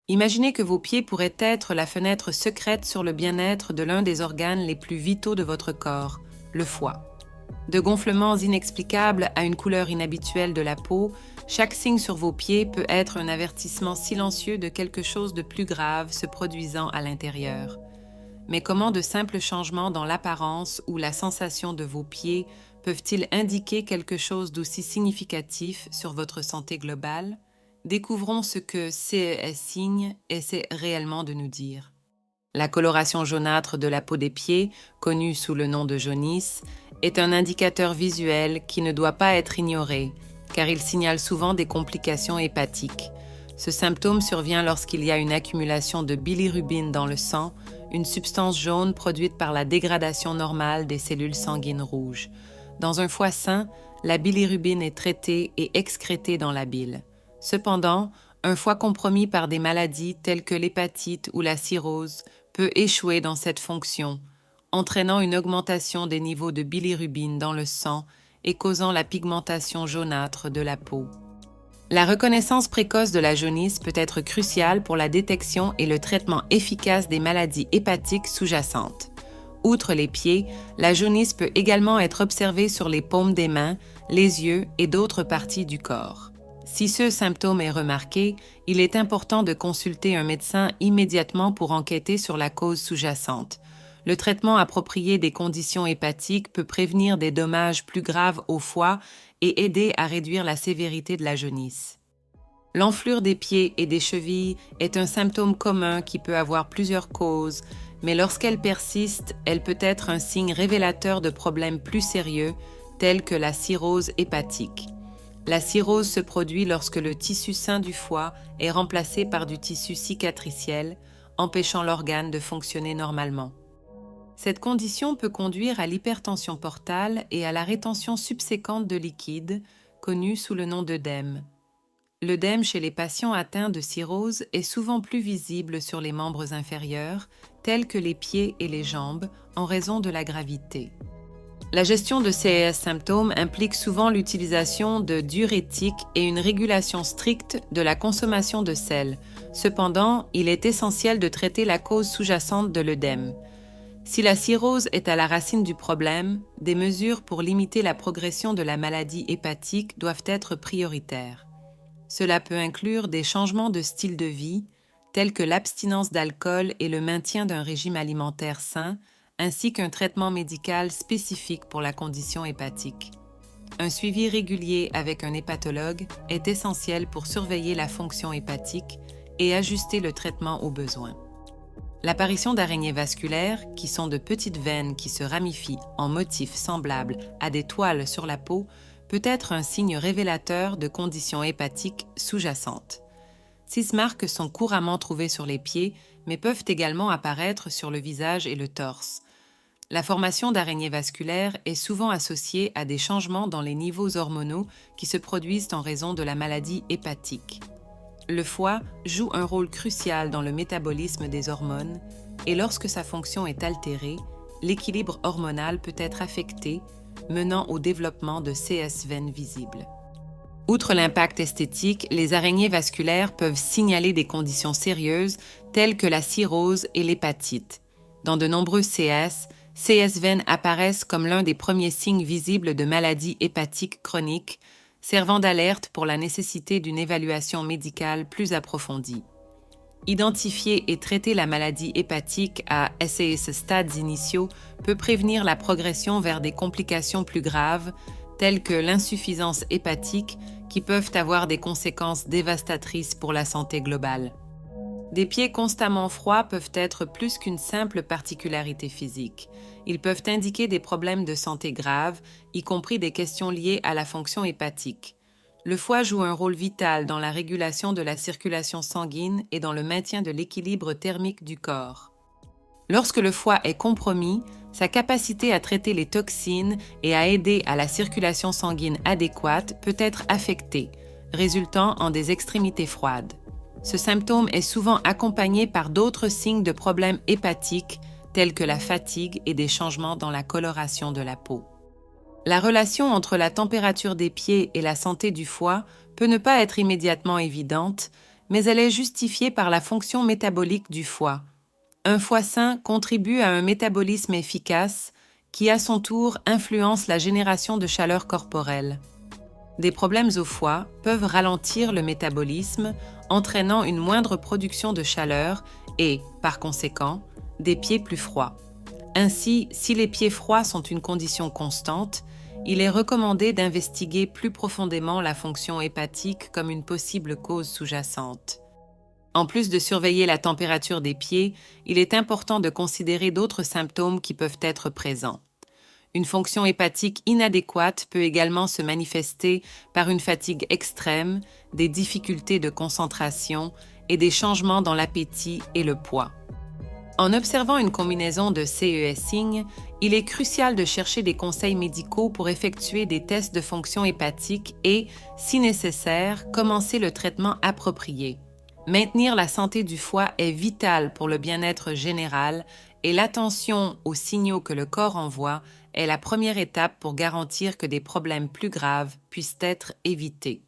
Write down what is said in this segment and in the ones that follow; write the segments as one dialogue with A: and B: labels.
A: Imaginez que vos pieds pourraient être la fenêtre secrète sur le bien-être de l'un des organes les plus vitaux de votre corps, le foie. De gonflements inexplicables à une couleur inhabituelle de la peau, chaque signe sur vos pieds peut être un avertissement silencieux de quelque chose de plus grave se produisant à l'intérieur. Mais comment de simples changements dans l'apparence ou la sensation de vos pieds peuvent-ils indiquer quelque chose d'aussi significatif sur votre santé globale? Découvrons ce que ces signes essaient réellement de nous dire. La coloration jaunâtre de la peau des pieds, connue sous le nom de jaunisse, est un indicateur visuel qui ne doit pas être ignoré, car il signale souvent des complications hépatiques. Ce symptôme survient lorsqu'il y a une accumulation de bilirubine dans le sang, une substance jaune produite par la dégradation normale des cellules sanguines rouges. Dans un foie sain, la bilirubine est traitée et excrétée dans la bile. Cependant, un foie compromis par des maladies telles que l'hépatite ou la cirrhose peut échouer dans cette fonction, entraînant une augmentation des niveaux de bilirubine dans le sang et causant la pigmentation jaunâtre de la peau. La reconnaissance précoce de la jaunisse peut être cruciale pour la détection et le traitement efficace des maladies hépatiques sous-jacentes. Outre les pieds, la jaunisse peut également être observée sur les paumes des mains, les yeux et d'autres parties du corps. Si ce symptôme est remarqué, il est important de consulter un médecin immédiatement pour enquêter sur la cause sous-jacente. Le traitement approprié des conditions hépatiques peut prévenir des dommages plus graves au foie et aider à réduire la sévérité de la jaunisse. L'enflure des pieds et des chevilles est un symptôme commun qui peut avoir plusieurs causes, mais lorsqu'elle persiste, elle peut être un signe révélateur de problèmes plus sérieux, tels que la cirrhose hépatique. La cirrhose se produit lorsque le tissu sain du foie est remplacé par du tissu cicatriciel, empêchant l'organe de fonctionner normalement. Cette condition peut conduire à l'hypertension portale et à la rétention subséquente de liquide, connue sous le nom d'œdème. L'œdème chez les patients atteints de cirrhose est souvent plus visible sur les membres inférieurs, tels que les pieds et les jambes, en raison de la gravité. La gestion de ces symptômes implique souvent l'utilisation de diurétiques et une régulation stricte de la consommation de sel. Cependant, il est essentiel de traiter la cause sous-jacente de l'œdème. Si la cirrhose est à la racine du problème, des mesures pour limiter la progression de la maladie hépatique doivent être prioritaires. Cela peut inclure des changements de style de vie, tels que l'abstinence d'alcool et le maintien d'un régime alimentaire sain, ainsi qu'un traitement médical spécifique pour la condition hépatique. Un suivi régulier avec un hépatologue est essentiel pour surveiller la fonction hépatique et ajuster le traitement aux besoins. L'apparition d'araignées vasculaires, qui sont de petites veines qui se ramifient en motifs semblables à des toiles sur la peau, peut être un signe révélateur de conditions hépatiques sous-jacentes. Ces marques sont couramment trouvées sur les pieds, mais peuvent également apparaître sur le visage et le torse. La formation d'araignées vasculaires est souvent associée à des changements dans les niveaux hormonaux qui se produisent en raison de la maladie hépatique. Le foie joue un rôle crucial dans le métabolisme des hormones et lorsque sa fonction est altérée, l'équilibre hormonal peut être affecté, menant au développement de CS veines visibles. Outre l'impact esthétique, les araignées vasculaires peuvent signaler des conditions sérieuses telles que la cirrhose et l'hépatite. Dans de nombreux CS veines apparaissent comme l'un des premiers signes visibles de maladies hépatiques chroniques, servant d'alerte pour la nécessité d'une évaluation médicale plus approfondie. Identifier et traiter la maladie hépatique à ses stades initiaux peut prévenir la progression vers des complications plus graves, telles que l'insuffisance hépatique, qui peuvent avoir des conséquences dévastatrices pour la santé globale. Des pieds constamment froids peuvent être plus qu'une simple particularité physique. Ils peuvent indiquer des problèmes de santé graves, y compris des questions liées à la fonction hépatique. Le foie joue un rôle vital dans la régulation de la circulation sanguine et dans le maintien de l'équilibre thermique du corps. Lorsque le foie est compromis, sa capacité à traiter les toxines et à aider à la circulation sanguine adéquate peut être affectée, résultant en des extrémités froides. Ce symptôme est souvent accompagné par d'autres signes de problèmes hépatiques tels que la fatigue et des changements dans la coloration de la peau. La relation entre la température des pieds et la santé du foie peut ne pas être immédiatement évidente, mais elle est justifiée par la fonction métabolique du foie. Un foie sain contribue à un métabolisme efficace qui, à son tour, influence la génération de chaleur corporelle. Des problèmes au foie peuvent ralentir le métabolisme, entraînant une moindre production de chaleur et, par conséquent, des pieds plus froids. Ainsi, si les pieds froids sont une condition constante, il est recommandé d'investiguer plus profondément la fonction hépatique comme une possible cause sous-jacente. En plus de surveiller la température des pieds, il est important de considérer d'autres symptômes qui peuvent être présents. Une fonction hépatique inadéquate peut également se manifester par une fatigue extrême, des difficultés de concentration et des changements dans l'appétit et le poids. En observant une combinaison de ces signes, il est crucial de chercher des conseils médicaux pour effectuer des tests de fonction hépatique et, si nécessaire, commencer le traitement approprié. Maintenir la santé du foie est vital pour le bien-être général et l'attention aux signaux que le corps envoie est la première étape pour garantir que des problèmes plus graves puissent être évités.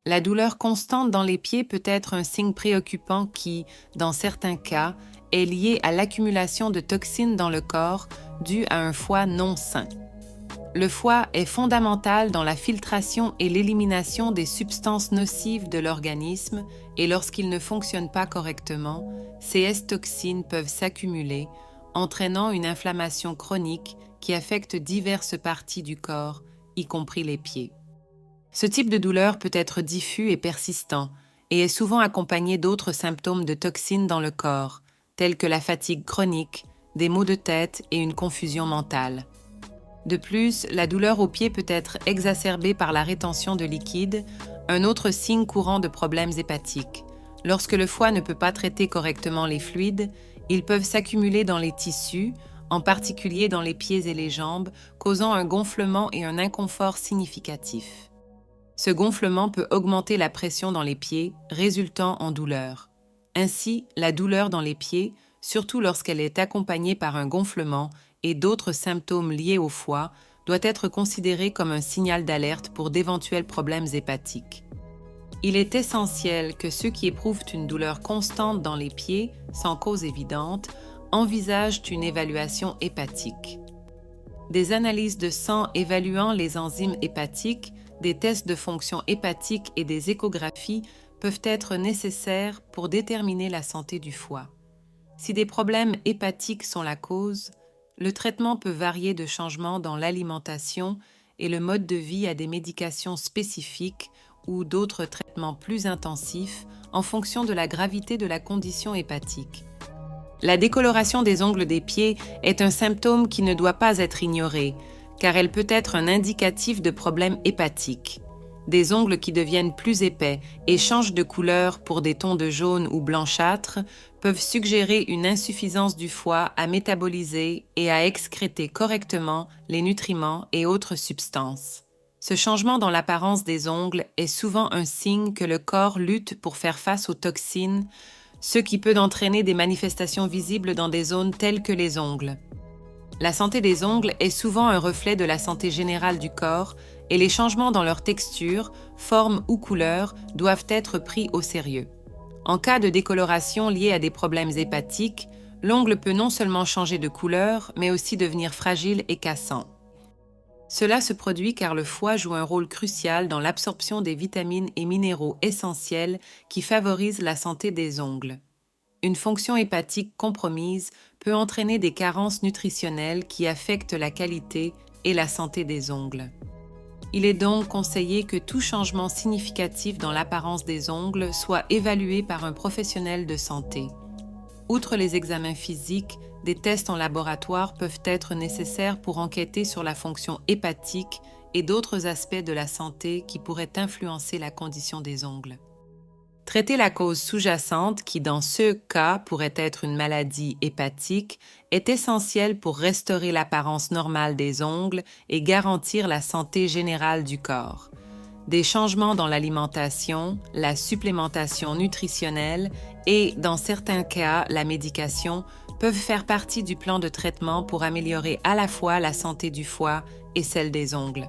A: La douleur constante dans les pieds peut être un signe préoccupant qui, dans certains cas, est lié à l'accumulation de toxines dans le corps due à un foie non sain. Le foie est fondamental dans la filtration et l'élimination des substances nocives de l'organisme et lorsqu'il ne fonctionne pas correctement, ces S-toxines peuvent s'accumuler, entraînant une inflammation chronique qui affecte diverses parties du corps, y compris les pieds. Ce type de douleur peut être diffus et persistant et est souvent accompagné d'autres symptômes de toxines dans le corps, tels que la fatigue chronique, des maux de tête et une confusion mentale. De plus, la douleur aux pieds peut être exacerbée par la rétention de liquide, un autre signe courant de problèmes hépatiques. Lorsque le foie ne peut pas traiter correctement les fluides, ils peuvent s'accumuler dans les tissus, en particulier dans les pieds et les jambes, causant un gonflement et un inconfort significatif. Ce gonflement peut augmenter la pression dans les pieds, résultant en douleur. Ainsi, la douleur dans les pieds, surtout lorsqu'elle est accompagnée par un gonflement et d'autres symptômes liés au foie, doit être considérée comme un signal d'alerte pour d'éventuels problèmes hépatiques. Il est essentiel que ceux qui éprouvent une douleur constante dans les pieds, sans cause évidente, envisagent une évaluation hépatique. Des analyses de sang évaluant les enzymes hépatiques, des tests de fonction hépatique et des échographies peuvent être nécessaires pour déterminer la santé du foie. Si des problèmes hépatiques sont la cause, le traitement peut varier de changements dans l'alimentation et le mode de vie à des médications spécifiques ou d'autres traitements plus intensifs en fonction de la gravité de la condition hépatique. La décoloration des ongles des pieds est un symptôme qui ne doit pas être ignoré, car elle peut être un indicatif de problèmes hépatiques. Des ongles qui deviennent plus épais et changent de couleur pour des tons de jaune ou blanchâtre peuvent suggérer une insuffisance du foie à métaboliser et à excréter correctement les nutriments et autres substances. Ce changement dans l'apparence des ongles est souvent un signe que le corps lutte pour faire face aux toxines, ce qui peut entraîner des manifestations visibles dans des zones telles que les ongles. La santé des ongles est souvent un reflet de la santé générale du corps et les changements dans leur texture, forme ou couleur doivent être pris au sérieux. En cas de décoloration liée à des problèmes hépatiques, l'ongle peut non seulement changer de couleur, mais aussi devenir fragile et cassant. Cela se produit car le foie joue un rôle crucial dans l'absorption des vitamines et minéraux essentiels qui favorisent la santé des ongles. Une fonction hépatique compromise peut entraîner des carences nutritionnelles qui affectent la qualité et la santé des ongles. Il est donc conseillé que tout changement significatif dans l'apparence des ongles soit évalué par un professionnel de santé. Outre les examens physiques, des tests en laboratoire peuvent être nécessaires pour enquêter sur la fonction hépatique et d'autres aspects de la santé qui pourraient influencer la condition des ongles. Traiter la cause sous-jacente, qui dans ce cas pourrait être une maladie hépatique, est essentiel pour restaurer l'apparence normale des ongles et garantir la santé générale du corps. Des changements dans l'alimentation, la supplémentation nutritionnelle et, dans certains cas, la médication peuvent faire partie du plan de traitement pour améliorer à la fois la santé du foie et celle des ongles.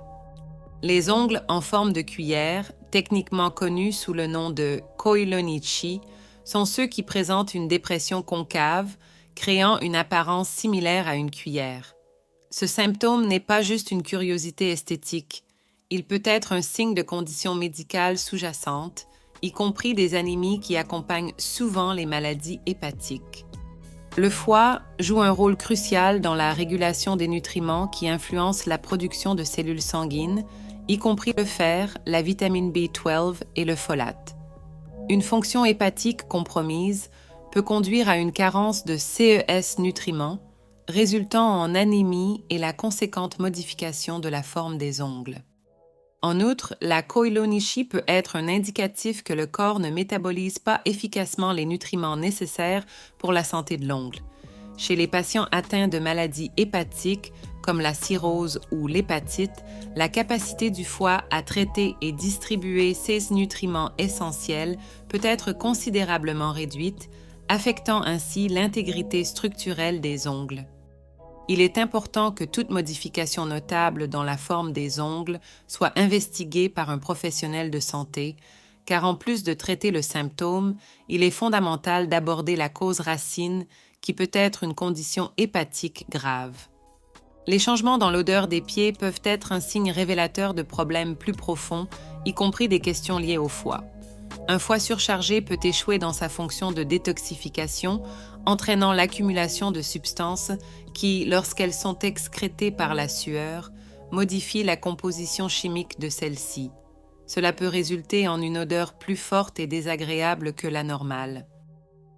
A: Les ongles en forme de cuillère, techniquement connus sous le nom de koilonichi, sont ceux qui présentent une dépression concave, créant une apparence similaire à une cuillère. Ce symptôme n'est pas juste une curiosité esthétique. Il peut être un signe de conditions médicales sous-jacentes, y compris des anémies qui accompagnent souvent les maladies hépatiques. Le foie joue un rôle crucial dans la régulation des nutriments qui influencent la production de cellules sanguines, y compris le fer, la vitamine B12 et le folate. Une fonction hépatique compromise peut conduire à une carence de CES nutriments, résultant en anémie et la conséquente modification de la forme des ongles. En outre, la koilonichi peut être un indicatif que le corps ne métabolise pas efficacement les nutriments nécessaires pour la santé de l'ongle. Chez les patients atteints de maladies hépatiques, comme la cirrhose ou l'hépatite, la capacité du foie à traiter et distribuer ces nutriments essentiels peut être considérablement réduite, affectant ainsi l'intégrité structurelle des ongles. Il est important que toute modification notable dans la forme des ongles soit investiguée par un professionnel de santé, car en plus de traiter le symptôme, il est fondamental d'aborder la cause racine qui peut être une condition hépatique grave. Les changements dans l'odeur des pieds peuvent être un signe révélateur de problèmes plus profonds, y compris des questions liées au foie. Un foie surchargé peut échouer dans sa fonction de détoxification, entraînant l'accumulation de substances qui, lorsqu'elles sont excrétées par la sueur, modifient la composition chimique de celle-ci. Cela peut résulter en une odeur plus forte et désagréable que la normale.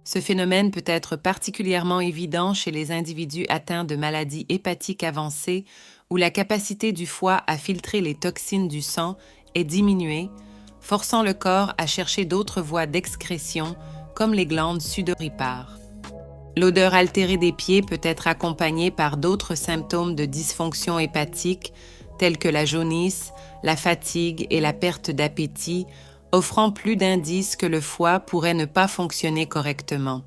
A: Ce phénomène peut être particulièrement évident chez les individus atteints de maladies hépatiques avancées où la capacité du foie à filtrer les toxines du sang est diminuée, forçant le corps à chercher d'autres voies d'excrétion, comme les glandes sudoripares. L'odeur altérée des pieds peut être accompagnée par d'autres symptômes de dysfonction hépatique, tels que la jaunisse, la fatigue et la perte d'appétit, offrant plus d'indices que le foie pourrait ne pas fonctionner correctement.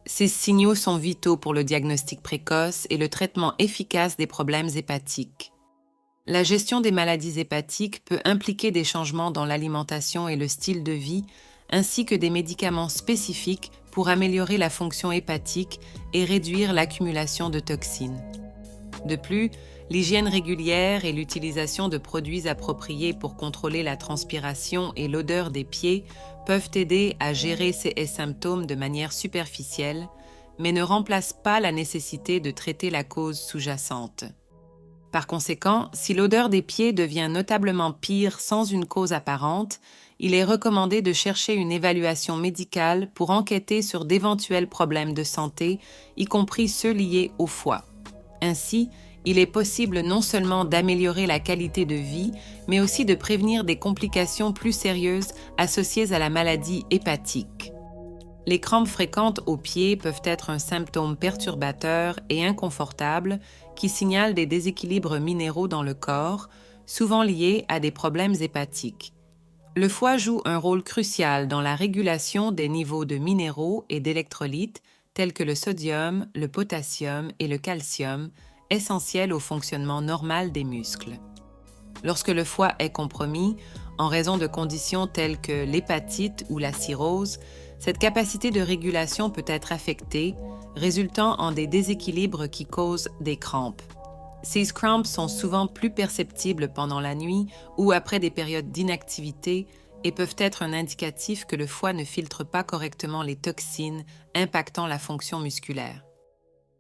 A: Ces signaux sont vitaux pour le diagnostic précoce et le traitement efficace des problèmes hépatiques. La gestion des maladies hépatiques peut impliquer des changements dans l'alimentation et le style de vie, ainsi que des médicaments spécifiques pour améliorer la fonction hépatique et réduire l'accumulation de toxines. De plus, l'hygiène régulière et l'utilisation de produits appropriés pour contrôler la transpiration et l'odeur des pieds peuvent aider à gérer ces symptômes de manière superficielle, mais ne remplacent pas la nécessité de traiter la cause sous-jacente. Par conséquent, si l'odeur des pieds devient notablement pire sans une cause apparente, il est recommandé de chercher une évaluation médicale pour enquêter sur d'éventuels problèmes de santé, y compris ceux liés au foie. Ainsi, il est possible non seulement d'améliorer la qualité de vie, mais aussi de prévenir des complications plus sérieuses associées à la maladie hépatique. Les crampes fréquentes aux pieds peuvent être un symptôme perturbateur et inconfortable qui signale des déséquilibres minéraux dans le corps, souvent liés à des problèmes hépatiques. Le foie joue un rôle crucial dans la régulation des niveaux de minéraux et d'électrolytes tels que le sodium, le potassium et le calcium, essentiels au fonctionnement normal des muscles. Lorsque le foie est compromis, en raison de conditions telles que l'hépatite ou la cirrhose, cette capacité de régulation peut être affectée, résultant en des déséquilibres qui causent des crampes. Ces crampes sont souvent plus perceptibles pendant la nuit ou après des périodes d'inactivité et peuvent être un indicatif que le foie ne filtre pas correctement les toxines impactant la fonction musculaire.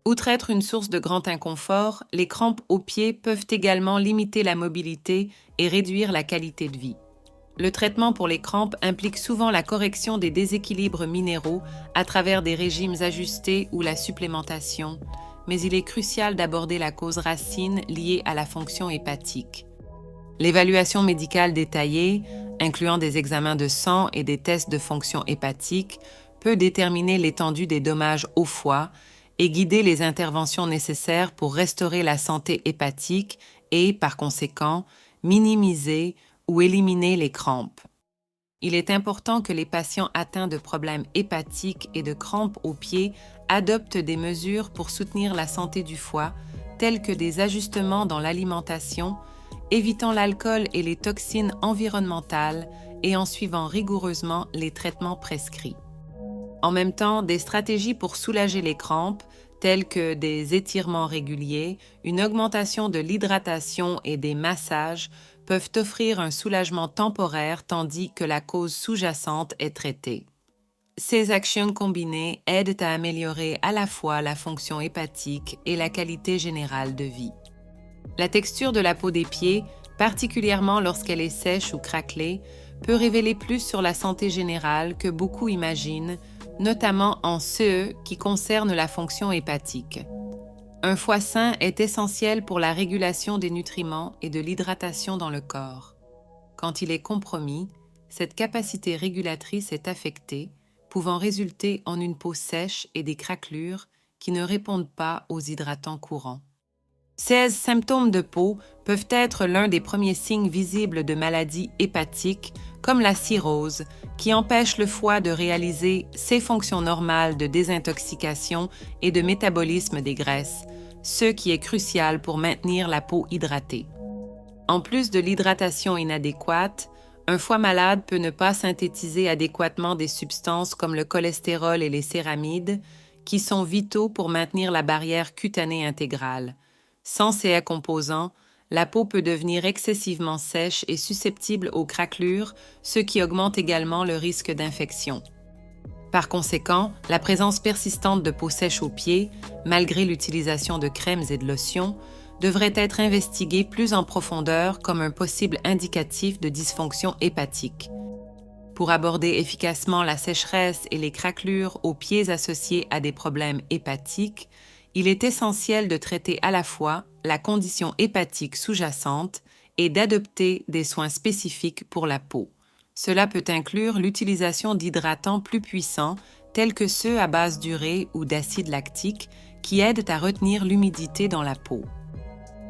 A: Outre être une source de grand inconfort, les crampes aux pieds peuvent également limiter la mobilité et réduire la qualité de vie. Le traitement pour les crampes implique souvent la correction des déséquilibres minéraux à travers des régimes ajustés ou la supplémentation, mais il est crucial d'aborder la cause racine liée à la fonction hépatique. L'évaluation médicale détaillée, incluant des examens de sang et des tests de fonction hépatique, peut déterminer l'étendue des dommages au foie et guider les interventions nécessaires pour restaurer la santé hépatique et, par conséquent, minimiser ou éliminer les crampes. Il est important que les patients atteints de problèmes hépatiques et de crampes aux pieds adoptent des mesures pour soutenir la santé du foie, telles que des ajustements dans l'alimentation évitant l'alcool et les toxines environnementales et en suivant rigoureusement les traitements prescrits. En même temps, des stratégies pour soulager les crampes, telles que des étirements réguliers, une augmentation de l'hydratation et des massages, peuvent offrir un soulagement temporaire tandis que la cause sous-jacente est traitée. Ces actions combinées aident à améliorer à la fois la fonction hépatique et la qualité générale de vie. La texture de la peau des pieds, particulièrement lorsqu'elle est sèche ou craquelée, peut révéler plus sur la santé générale que beaucoup imaginent, notamment en ce qui concerne la fonction hépatique. Un foie sain est essentiel pour la régulation des nutriments et de l'hydratation dans le corps. Quand il est compromis, cette capacité régulatrice est affectée, pouvant résulter en une peau sèche et des craquelures qui ne répondent pas aux hydratants courants. Ces symptômes de peau peuvent être l'un des premiers signes visibles de maladies hépatiques, comme la cirrhose, qui empêche le foie de réaliser ses fonctions normales de désintoxication et de métabolisme des graisses, ce qui est crucial pour maintenir la peau hydratée. En plus de l'hydratation inadéquate, un foie malade peut ne pas synthétiser adéquatement des substances comme le cholestérol et les céramides, qui sont vitaux pour maintenir la barrière cutanée intégrale. Sans ces composants, la peau peut devenir excessivement sèche et susceptible aux craquelures, ce qui augmente également le risque d'infection. Par conséquent, la présence persistante de peau sèche aux pieds, malgré l'utilisation de crèmes et de lotions, devrait être investiguée plus en profondeur comme un possible indicatif de dysfonction hépatique. Pour aborder efficacement la sécheresse et les craquelures aux pieds associés à des problèmes hépatiques, il est essentiel de traiter à la fois la condition hépatique sous-jacente et d'adopter des soins spécifiques pour la peau. Cela peut inclure l'utilisation d'hydratants plus puissants, tels que ceux à base d'urée ou d'acide lactique, qui aident à retenir l'humidité dans la peau.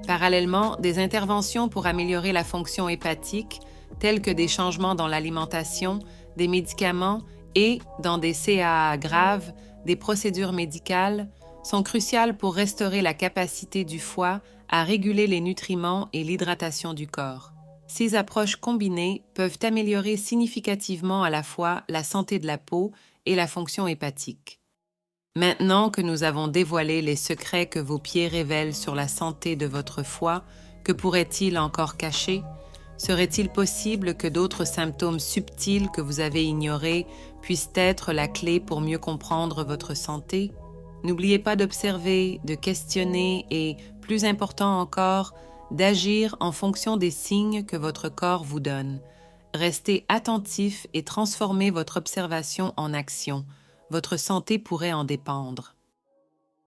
A: Parallèlement, des interventions pour améliorer la fonction hépatique, telles que des changements dans l'alimentation, des médicaments et, dans des CAA graves, des procédures médicales, sont cruciales pour restaurer la capacité du foie à réguler les nutriments et l'hydratation du corps. Ces approches combinées peuvent améliorer significativement à la fois la santé de la peau et la fonction hépatique. Maintenant que nous avons dévoilé les secrets que vos pieds révèlent sur la santé de votre foie, que pourrait-il encore cacher? Serait-il possible que d'autres symptômes subtils que vous avez ignorés puissent être la clé pour mieux comprendre votre santé? N'oubliez pas d'observer, de questionner et, plus important encore, d'agir en fonction des signes que votre corps vous donne. Restez attentif et transformez votre observation en action. Votre santé pourrait en dépendre.